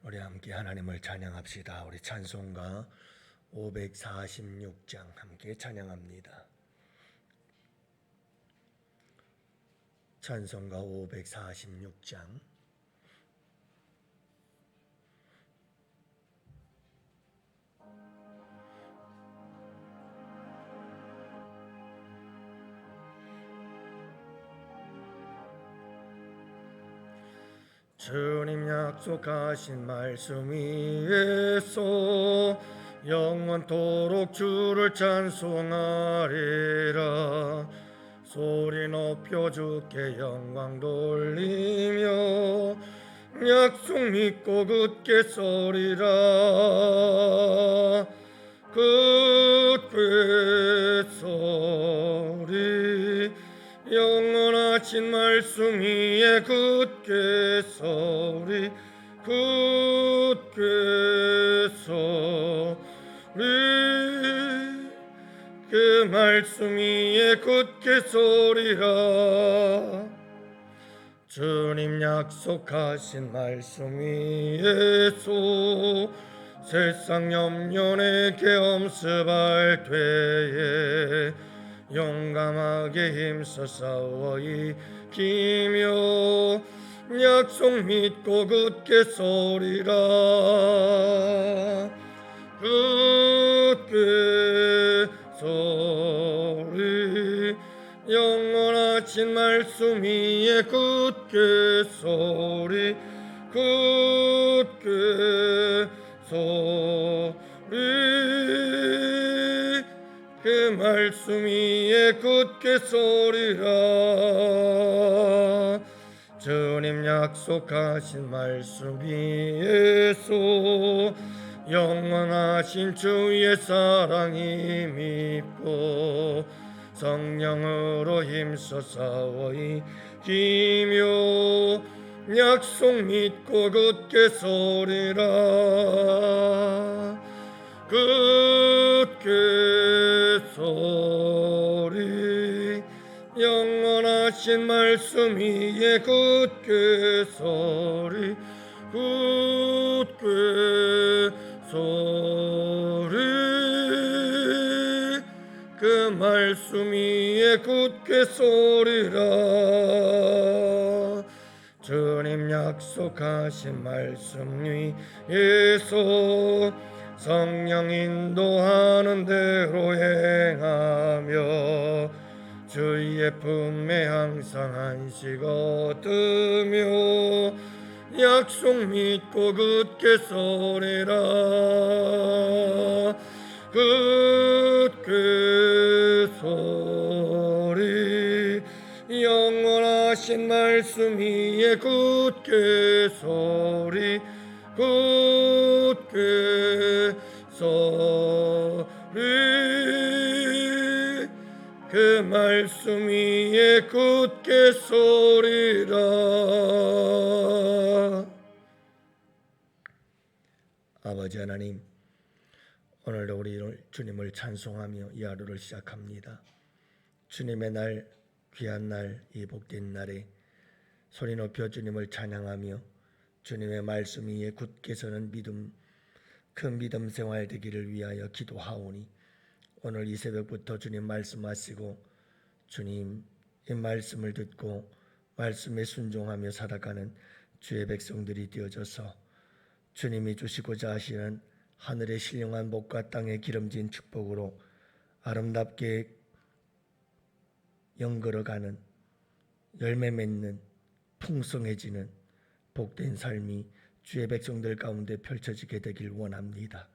우리 함께 하나님을 찬양합시다. 우리 찬송가 546장 함께 찬양합니다. 찬송가 546장. 주님 약속하신 말씀 위에서 영원토록 주를 찬송하리라. 소리 높여 주께 영광 돌리며 약속 믿고 굳게 서리라. 굳게 서리 영원하신 말씀 위에 굳게 서리. 굳게 서리 그 말씀 위에 굳게 서리라. 주님 약속하신 말씀 위에서 세상 염려 내게 엄습할 때에 용감하게 힘써 싸워 이기며 약속 믿고 굳게 서리라. 굳게 서리 영원하신 말씀 위에 굳게 서리. 굳게 서리 그 말씀 위에 굳게 서리라. 주님 약속하신 말씀 위에서 영원하신 주의 사랑이 밉고 성령으로 힘써 싸워 이기며 약속 믿고 굳게 서리라. 굳게 서리 영원하신 말씀 위에 굳게 서리. 굳게 서리 그 말씀 위에 굳게 서리라. 주님 약속하신 말씀 위에서 성령 인도하는 대로 행하며 주의 품에 항상 안식 얻으며 약속 믿고 굳게 서리라. 굳게 서리 영원하신 말씀 위에 굳게 서리. 굳게 서리 그 말씀 위에 굳게 서리라. 아버지 하나님, 오늘도 우리 주님을 찬송하며 이 하루를 시작합니다. 주님의 날, 귀한 날, 이 복된 날에 소리 높여 주님을 찬양하며 주님의 말씀 위에 굳게 서는 믿음, 큰 믿음 생활 되기를 위하여 기도하오니 오늘 이 새벽부터 주님 말씀하시고 주님 이 말씀을 듣고 말씀에 순종하며 살아가는 주의 백성들이 되어져서 주님이 주시고자 하시는 하늘의 신령한 복과 땅의 기름진 축복으로 아름답게 연걸어가는 열매 맺는 풍성해지는 복된 삶이 주의 백성들 가운데 펼쳐지게 되길 원합니다.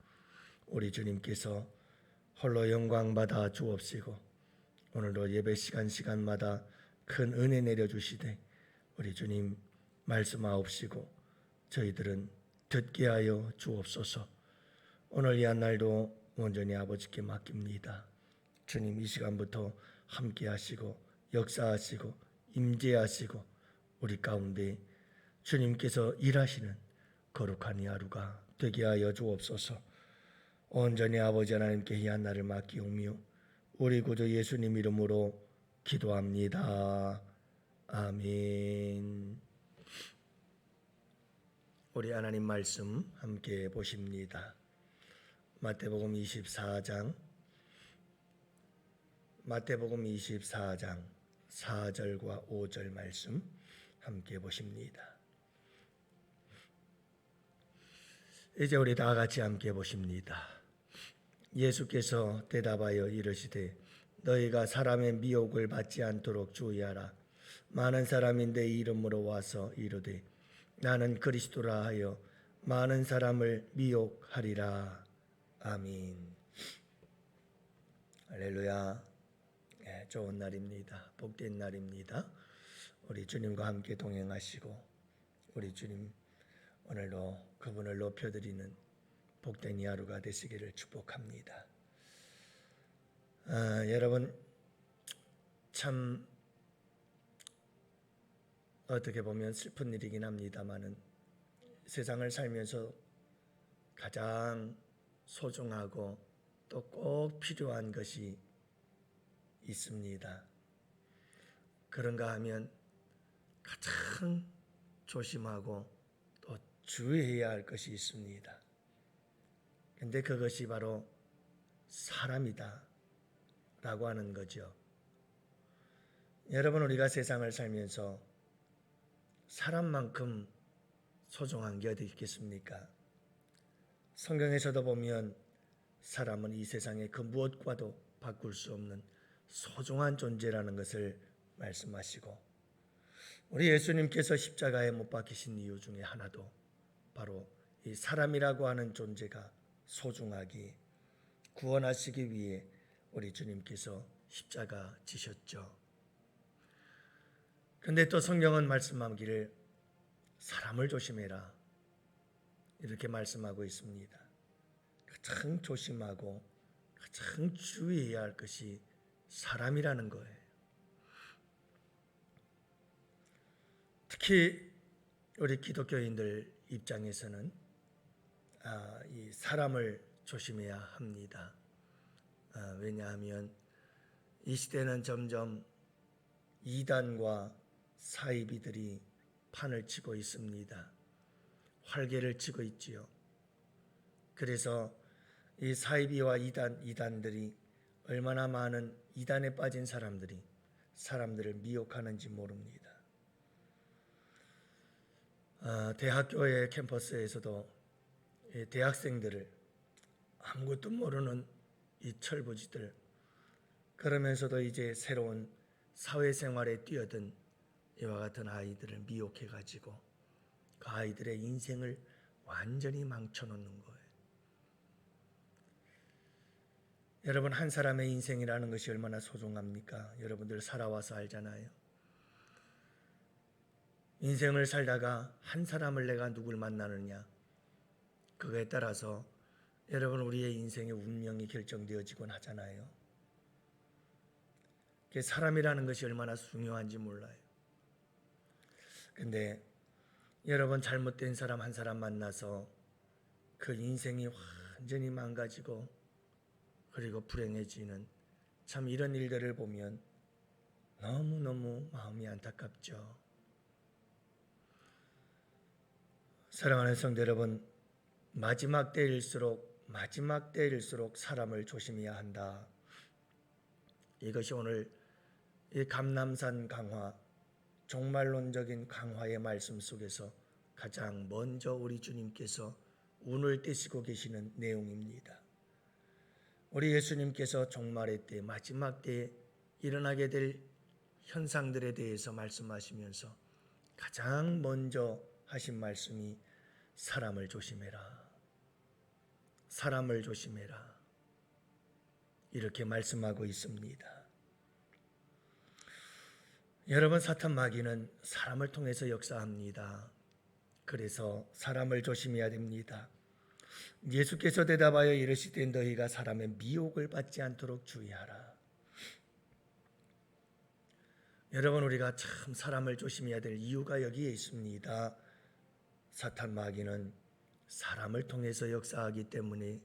우리 주님께서 홀로 영광 받아 주옵시고 오늘도 예배 시간마다 큰 은혜 내려주시되 우리 주님 말씀하옵시고 저희들은 듣게 하여 주옵소서. 오늘 이 한 날도 온전히 아버지께 맡깁니다. 주님 이 시간부터 함께 하시고 역사하시고 임재하시고 우리 가운데 주님께서 일하시는 거룩한 이 하루가 되게 하여 주옵소서. 온전히 아버지 하나님께 이 한 날을 맡기오며 우리 구주 예수님 이름으로 기도합니다. 아멘. 우리 하나님 말씀 함께 보십니다. 마태복음 24장 4절과 5절 말씀 함께 보십니다. 이제 우리 다 같이 함께 보십니다. 예수께서 대답하여 이르시되 너희가 사람의 미혹을 받지 않도록 주의하라. 많은 사람이 내 이름으로 와서 이르되 나는 그리스도라 하여 많은 사람을 미혹하리라. 아멘. 할렐루야. 좋은 날입니다. 복된 날입니다. 우리 주님과 함께 동행하시고 우리 주님 오늘도 그분을 높여드리는 복된 이 하루가 되시기를 축복합니다. 여러분 참 어떻게 보면 슬픈 일이긴 합니다만은 세상을 살면서 가장 소중하고 또 꼭 필요한 것이 있습니다. 그런가 하면 가장 조심하고 또 주의해야 할 것이 있습니다. 근데 그것이 바로 사람이다 라고 하는 거죠. 여러분 우리가 세상을 살면서 사람만큼 소중한 게 어디 있겠습니까? 성경에서도 보면 사람은 이 세상의 그 무엇과도 바꿀 수 없는 소중한 존재라는 것을 말씀하시고 우리 예수님께서 십자가에 못 박히신 이유 중에 하나도 바로 이 사람이라고 하는 존재가 소중하기 구원하시기 위해 우리 주님께서 십자가 지셨죠. 그런데 또 성경은 말씀하기를 사람을 조심해라 이렇게 말씀하고 있습니다. 가장 조심하고 가장 주의해야 할 것이 사람이라는 거예요. 특히 우리 기독교인들 입장에서는 이 사람을 조심해야 합니다. 왜냐하면 이 시대는 점점 이단과 사이비들이 판을 치고 있습니다. 활개를 치고 있지요. 그래서 이 사이비와 이단들이 얼마나 많은 이단에 빠진 사람들을 미혹하는지 모릅니다. 대학교의 캠퍼스에서도 대학생들을 아무것도 모르는 이 철부지들 그러면서도 이제 새로운 사회생활에 뛰어든 이와 같은 아이들을 미혹해가지고 그 아이들의 인생을 완전히 망쳐놓는 거예요. 여러분 한 사람의 인생이라는 것이 얼마나 소중합니까? 여러분들 살아와서 알잖아요. 인생을 살다가 한 사람을 내가 누굴 만나느냐 그거에 따라서 여러분 우리의 인생의 운명이 결정되어지곤 하잖아요. 사람이라는 것이 얼마나 중요한지 몰라요. 근데 여러분 잘못된 사람 한 사람 만나서 그 인생이 완전히 망가지고 그리고 불행해지는 참 이런 일들을 보면 너무너무 마음이 안타깝죠. 사랑하는 성도 여러분, 마지막 때일수록 사람을 조심해야 한다. 이것이 오늘 이 감람산 강화, 종말론적인 강화의 말씀 속에서 가장 먼저 우리 주님께서 운을 떼시고 계시는 내용입니다. 우리 예수님께서 종말의 때, 마지막 때에 일어나게 될 현상들에 대해서 말씀하시면서 가장 먼저 하신 말씀이 사람을 조심해라. 사람을 조심해라. 이렇게 말씀하고 있습니다. 여러분 사탄 마귀는 사람을 통해서 역사합니다. 그래서 사람을 조심해야 됩니다. 예수께서 대답하여 이르시되 너희가 사람의 미혹을 받지 않도록 주의하라. 여러분 우리가 참 사람을 조심해야 될 이유가 여기에 있습니다. 사탄 마귀는 사람을 통해서 역사하기 때문에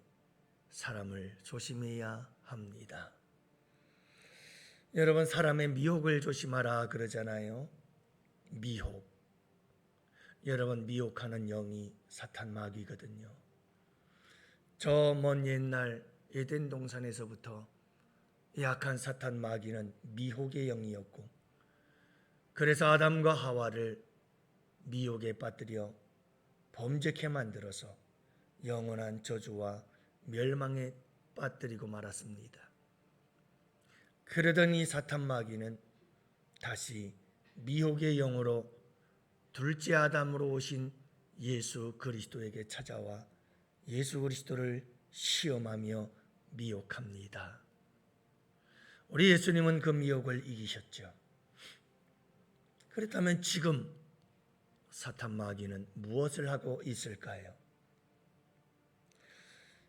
사람을 조심해야 합니다. 여러분 사람의 미혹을 조심하라 그러잖아요. 미혹. 여러분 미혹하는 영이 사탄 마귀거든요. 저 먼 옛날 에덴 동산에서부터 약한 사탄 마귀는 미혹의 영이었고, 그래서 아담과 하와를 미혹에 빠뜨려 범죄케 만들어서 영원한 저주와 멸망에 빠뜨리고 말았습니다. 그러던 이 사탄 마귀는 다시 미혹의 영으로 둘째 아담으로 오신 예수 그리스도에게 찾아와 예수 그리스도를 시험하며 미혹합니다. 우리 예수님은 그 미혹을 이기셨죠. 그렇다면 지금 사탄 마귀는 무엇을 하고 있을까요?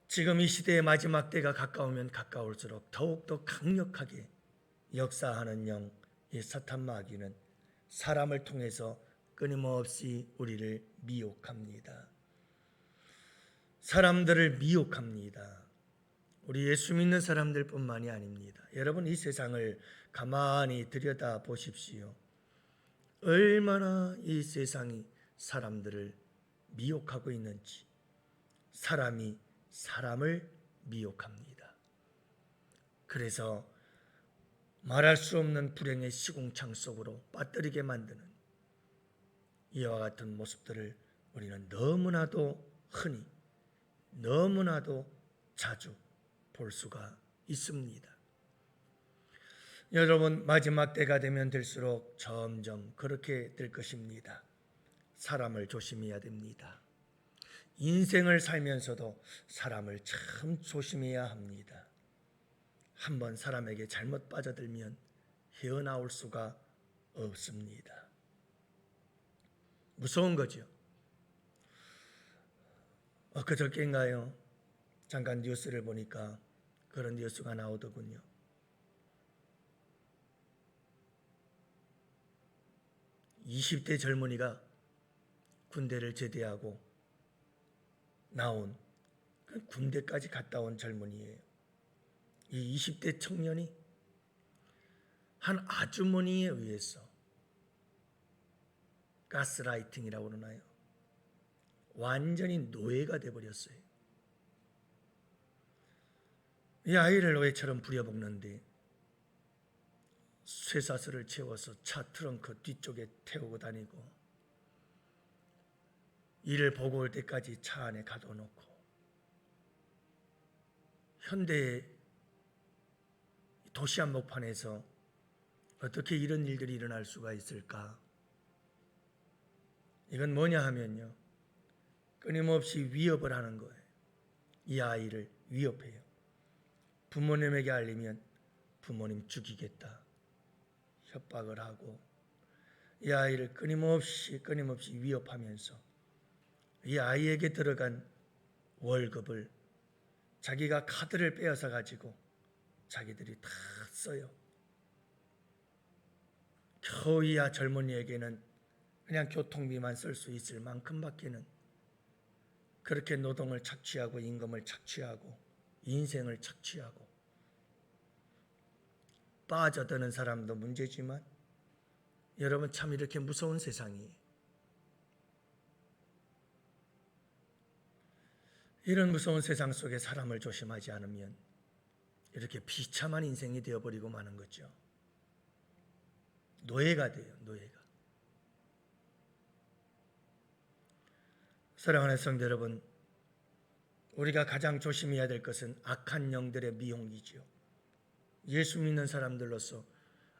지금 이 시대의 마지막 때가 가까우면 가까울수록 더욱더 강력하게 역사하는 영, 이 사탄 마귀는 사람을 통해서 끊임없이 우리를 미혹합니다. 사람들을 미혹합니다. 우리 예수 믿는 사람들뿐만이 아닙니다. 여러분, 이 세상을 가만히 들여다 보십시오. 얼마나 이 세상이 사람들을 미혹하고 있는지. 사람이 사람을 미혹합니다. 그래서 말할 수 없는 불행의 시궁창 속으로 빠뜨리게 만드는 이와 같은 모습들을 우리는 너무나도 흔히, 너무나도 자주 볼 수가 있습니다. 여러분, 마지막 때가 되면 될수록 점점 그렇게 될 것입니다. 사람을 조심해야 됩니다. 인생을 살면서도 사람을 참 조심해야 합니다. 한번 사람에게 잘못 빠져들면 헤어나올 수가 없습니다. 무서운 거죠. 엊그저께인가요? 잠깐 뉴스를 보니까 그런 뉴스가 나오더군요. (20대) 젊은이가 군대를 제대하고 나온, 군대까지 갔다 온 젊은이에요. 이 20대 청년이 한 아주머니에 의해서, 가스라이팅이라고 그러나요? 완전히 노예가 돼버렸어요. 이 아이를 노예처럼 부려먹는데 쇠사슬을 채워서 차 트렁크 뒤쪽에 태우고 다니고, 이를 보고 올 때까지 차 안에 가둬놓고, 현대의 도시 한복판에서 어떻게 이런 일들이 일어날 수가 있을까? 이건 뭐냐 하면요, 끊임없이 위협을 하는 거예요. 이 아이를 위협해요. 부모님에게 알리면 부모님 죽이겠다 협박을 하고, 이 아이를 끊임없이 위협하면서 이 아이에게 들어간 월급을 자기가 카드를 빼앗아 가지고 자기들이 다 써요. 겨우 이 젊은이에게는 그냥 교통비만 쓸 수 있을 만큼밖에는 그렇게 노동을 착취하고 임금을 착취하고 인생을 착취하고, 빠져드는 사람도 문제지만 여러분, 참 이렇게 무서운 세상이에요. 이런 무서운 세상 속에 사람을 조심하지 않으면 이렇게 비참한 인생이 되어버리고 마는 거죠. 노예가 돼요, 노예가. 사랑하는 성도 여러분, 우리가 가장 조심해야 될 것은 악한 영들의 미혹이죠. 예수 믿는 사람들로서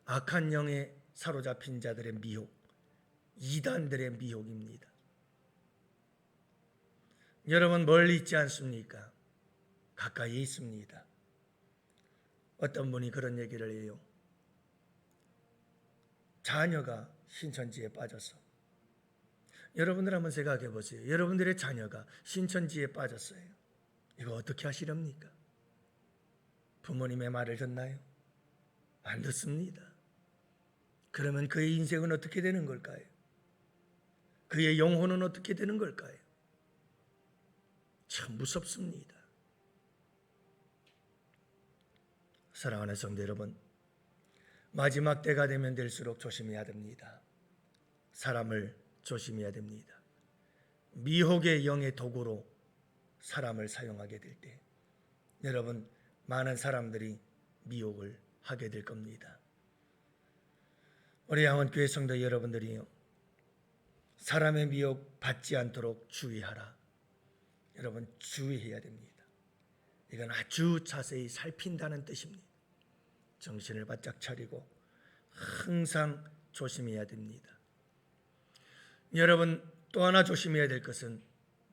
악한 영에 사로잡힌 자들의 미혹, 이단들의 미혹입니다. 여러분, 멀리 있지 않습니까? 가까이 있습니다. 어떤 분이 그런 얘기를 해요. 자녀가 신천지에 빠져서, 여러분들 한번 생각해 보세요. 여러분들의 자녀가 신천지에 빠졌어요. 이거 어떻게 하시렵니까? 부모님의 말을 듣나요? 안 듣습니다. 그러면 그의 인생은 어떻게 되는 걸까요? 그의 영혼은 어떻게 되는 걸까요? 참 무섭습니다. 사랑하는 성도 여러분, 마지막 때가 되면 될수록 조심해야 됩니다. 사람을 조심해야 됩니다. 미혹의 영의 도구로 사람을 사용하게 될 때 여러분 많은 사람들이 미혹을 하게 될 겁니다. 우리 양원교회 성도 여러분들이요, 사람의 미혹 받지 않도록 주의하라. 여러분 주의해야 됩니다. 이건 아주 자세히 살핀다는 뜻입니다. 정신을 바짝 차리고 항상 조심해야 됩니다. 여러분 또 하나 조심해야 될 것은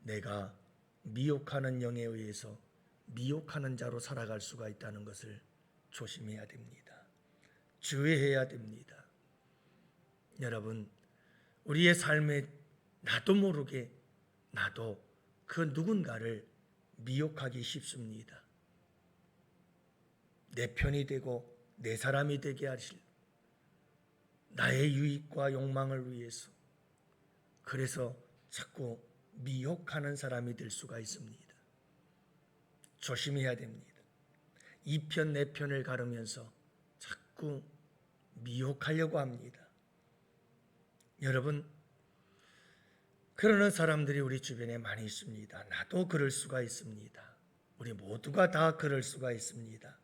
내가 미혹하는 영에 의해서 미혹하는 자로 살아갈 수가 있다는 것을 조심해야 됩니다. 주의해야 됩니다. 여러분 우리의 삶에 나도 모르게 나도 그 누군가를 미혹하기 쉽습니다. 내 편이 되고 내 사람이 되게 하실 나의 유익과 욕망을 위해서 그래서 자꾸 미혹하는 사람이 될 수가 있습니다. 조심해야 됩니다. 이 편 내 편을 가르면서 자꾸 미혹하려고 합니다. 여러분 그러는 사람들이 우리 주변에 많이 있습니다. 나도 그럴 수가 있습니다. 우리 모두가 다 그럴 수가 있습니다.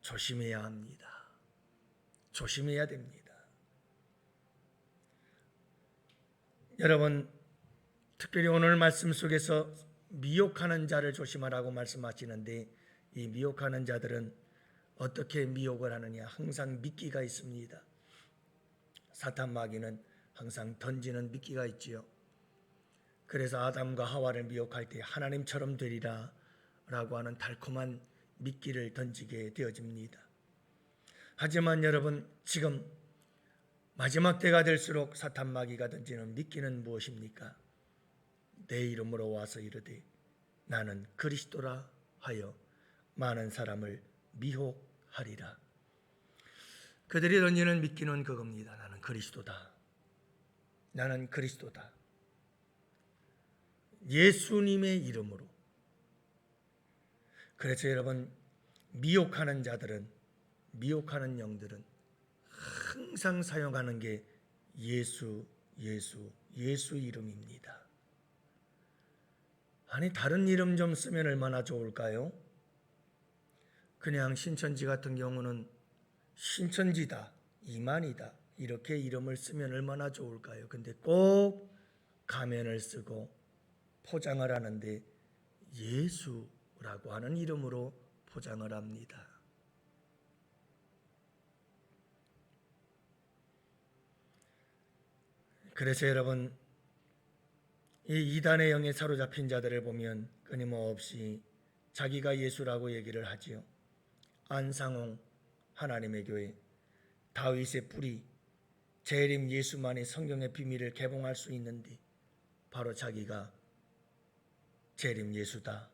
조심해야 합니다. 조심해야 됩니다. 여러분 특별히 오늘 말씀 속에서 미혹하는 자를 조심하라고 말씀하시는데 이 미혹하는 자들은 어떻게 미혹을 하느냐? 항상 미끼가 있습니다. 사탄 마귀는 항상 던지는 미끼가 있지요. 그래서 아담과 하와를 미혹할 때 하나님처럼 되리라 라고 하는 달콤한 미끼를 던지게 되어집니다. 하지만 여러분 지금 마지막 때가 될수록 사탄 마귀가 던지는 미끼는 무엇입니까? 내 이름으로 와서 이르되 나는 그리스도라 하여 많은 사람을 미혹하리라. 그들이 던지는 미끼는 그겁니다. 나는 그리스도다. 나는 그리스도다. 예수님의 이름으로. 그래서 여러분 미혹하는 자들은 미혹하는 영들은 항상 사용하는 게 예수 이름입니다. 아니 다른 이름 좀 쓰면 얼마나 좋을까요? 그냥 신천지 같은 경우는 신천지다, 이만이다 이렇게 이름을 쓰면 얼마나 좋을까요? 근데 꼭 가면을 쓰고 포장을 하는데 예수라고 하는 이름으로 포장을 합니다. 그래서 여러분 이 이단의 영에 사로잡힌 자들을 보면 끊임없이 자기가 예수라고 얘기를 하지요. 안상홍 하나님의 교회, 다윗의 뿌리, 재림 예수만이 성경의 비밀을 개봉할 수 있는데 바로 자기가 재림 예수다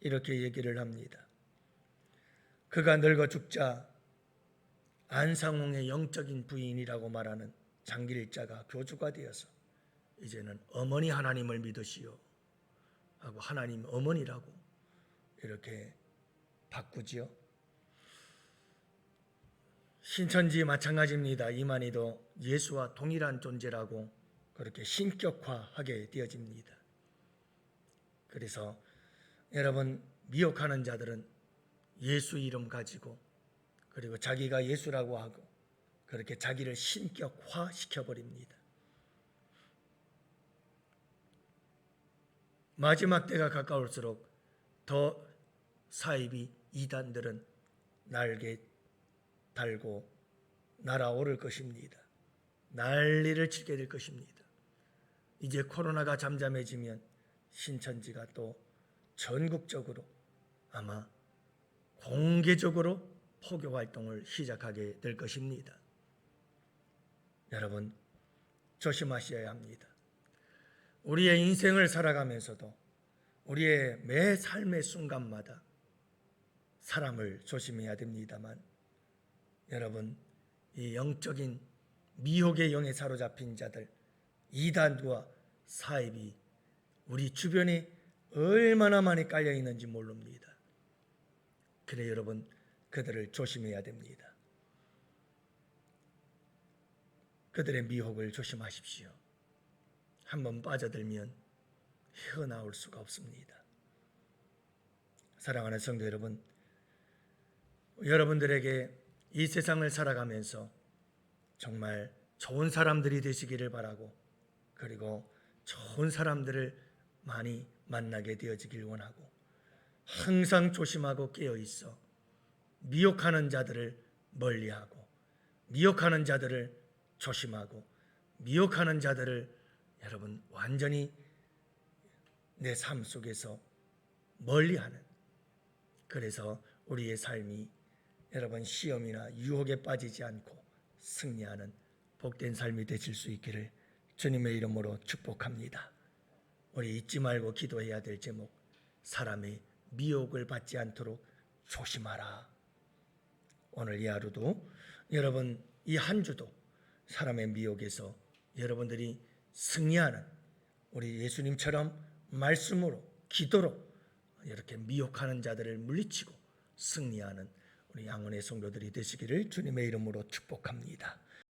이렇게 얘기를 합니다. 그가 늙어 죽자 안상홍의 영적인 부인이라고 말하는 장길자가 교주가 되어서 이제는 어머니 하나님을 믿으시오 하고 하나님 어머니라고 이렇게 바꾸지요. 신천지 마찬가지입니다. 이만희도 예수와 동일한 존재라고 그렇게 신격화하게 되어집니다. 그래서 여러분 미혹하는 자들은 예수 이름 가지고 그리고 자기가 예수라고 하고 그렇게 자기를 신격화 시켜버립니다. 마지막 때가 가까울수록 더 사이비 이단들은 날개 달고 날아오를 것입니다. 난리를 치게 될 것입니다. 이제 코로나가 잠잠해지면 신천지가 또 전국적으로 아마 공개적으로 포교 활동을 시작하게 될 것입니다. 여러분 조심하셔야 합니다. 우리의 인생을 살아가면서도 우리의 매 삶의 순간마다 사람을 조심해야 됩니다만 여러분 이 영적인 미혹의 영에 사로잡힌 자들 이단과 사입이 우리 주변에 얼마나 많이 깔려 있는지 모릅니다. 그래 여러분 그들을 조심해야 됩니다. 그들의 미혹을 조심하십시오. 한번 빠져들면 헤어나올 수가 없습니다. 사랑하는 성도 여러분, 여러분들에게 이 세상을 살아가면서 정말 좋은 사람들이 되시기를 바라고, 그리고 좋은 사람들을 많이 만나게 되어지길 원하고, 항상 조심하고 깨어있어 미혹하는 자들을 멀리하고, 미혹하는 자들을 조심하고, 미혹하는 자들을 여러분 완전히 내 삶 속에서 멀리하는, 그래서 우리의 삶이 여러분 시험이나 유혹에 빠지지 않고 승리하는 복된 삶이 되실 수 있기를 주님의 이름으로 축복합니다. 우리 잊지 말고 기도해야 될 제목, 사람의 미혹을 받지 않도록 조심하라. 오늘 이 하루도 여러분, 이 한 주도 사람의 미혹에서 여러분들이 승리하는, 우리 예수님처럼 말씀으로 기도로 이렇게 미혹하는 자들을 물리치고 승리하는 우리 양원의 성도들이 되시기를 주님의 이름으로 축복합니다.